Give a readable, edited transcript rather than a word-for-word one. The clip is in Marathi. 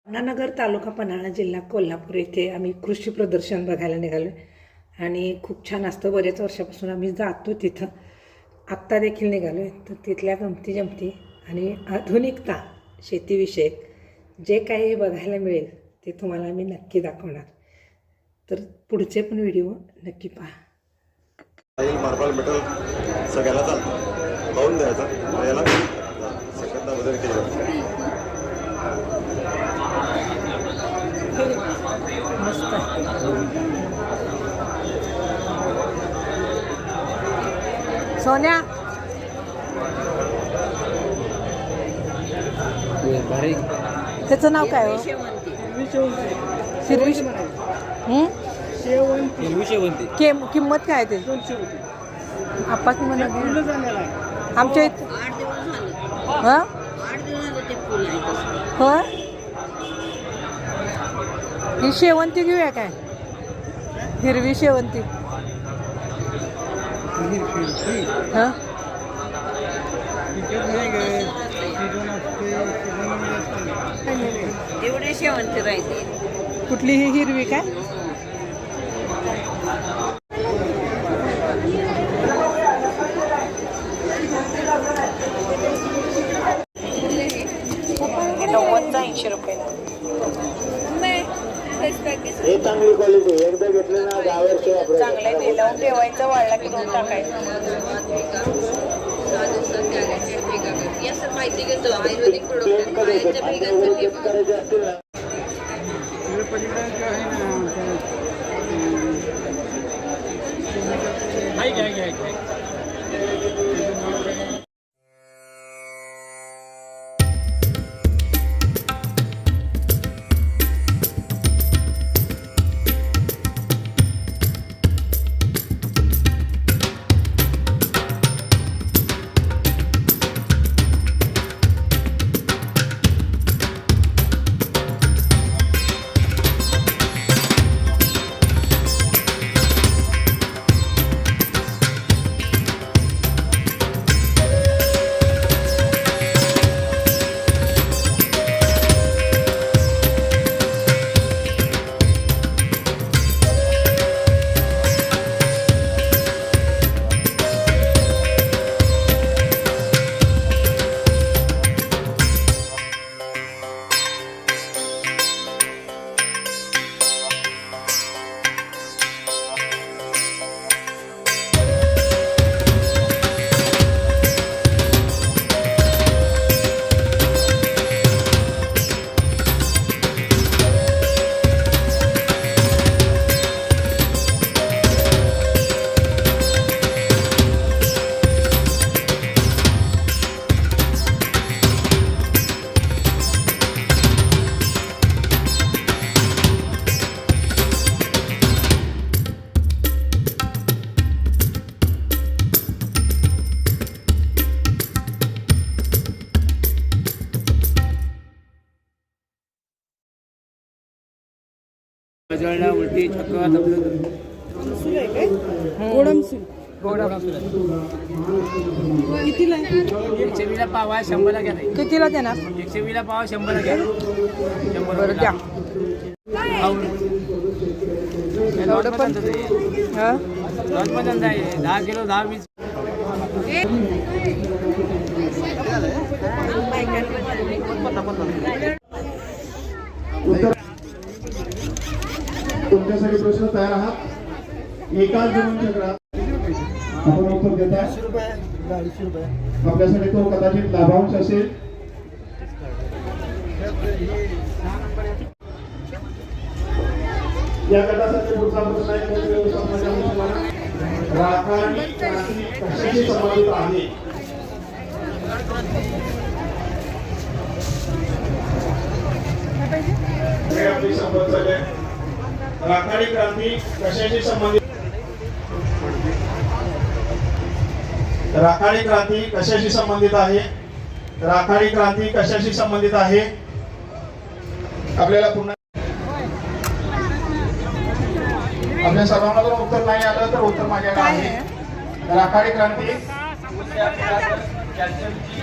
नानगर तालुका पन्हाळा जिल्हा कोल्हापूर येथे आम्ही कृषी प्रदर्शन बघायला निघालो आणि खूप छान असतं. बरेच वर्षापासून आम्ही जातो तिथं. आत्ता देखील निघालो आहे. तर तिथल्या गमती जमती आणि आधुनिकता शेतीविषयक जे काही बघायला मिळेल ते तुम्हाला मी नक्की दाखवणार. तर पुढचे पण व्हिडिओ नक्की पहा. मार्बल मेटल सगळ्याला चालतं, पाहून द्यायचा याला सेकंदा वजन केलं. मस्त सोन्या त्याचं नाव काय हो? किंमत काय ते आपण म्हणा आमच्या इथं हां होय. ही शेवंती घेऊया काय? हिरवी शेवंती हां एवढे शेवंती राहते. कुठली ही हिरवी काय? हे चांगली क्वालिटी एकदा घेतलं ना 10 वर्ष वापरायचं. चांगलं ते लावून ठेवायचं, वाळला की दोन टाकायचं. माहिती घेतो आयुर्वेदिक प्रोडक्ट करायचे असतील ना जळला उलटी चक्कर कितीला 120ला पावा 100ला घ्या. कितीला देणार? 120ला पावा 100ला घ्या. 100 बरं द्या. एवढं पण हां पण आहे 10 किलो 10-20. तुमच्यासाठी प्रश्न तयार आहात. एकाच दोन चक्रात आपण उत्तर देता. आपल्यासाठी तो कदाचित लाभांश असेल. या गटासाठी पुढचा प्रश्न आहे राखण कशाशी संबंधित आहे? आपली संबंध झाले. राखाडी क्रांती कशाशी संबंधित? राखाडी क्रांती कशाशी संबंधित आहे? राखाडी क्रांती कशाशी संबंधित आहे? आपल्याला पुन्हा आपल्या सर्वांना जर उत्तर नाही आलं तर उत्तर माझ्याकडे आहे. राखाडी क्रांती कॅल्शियमची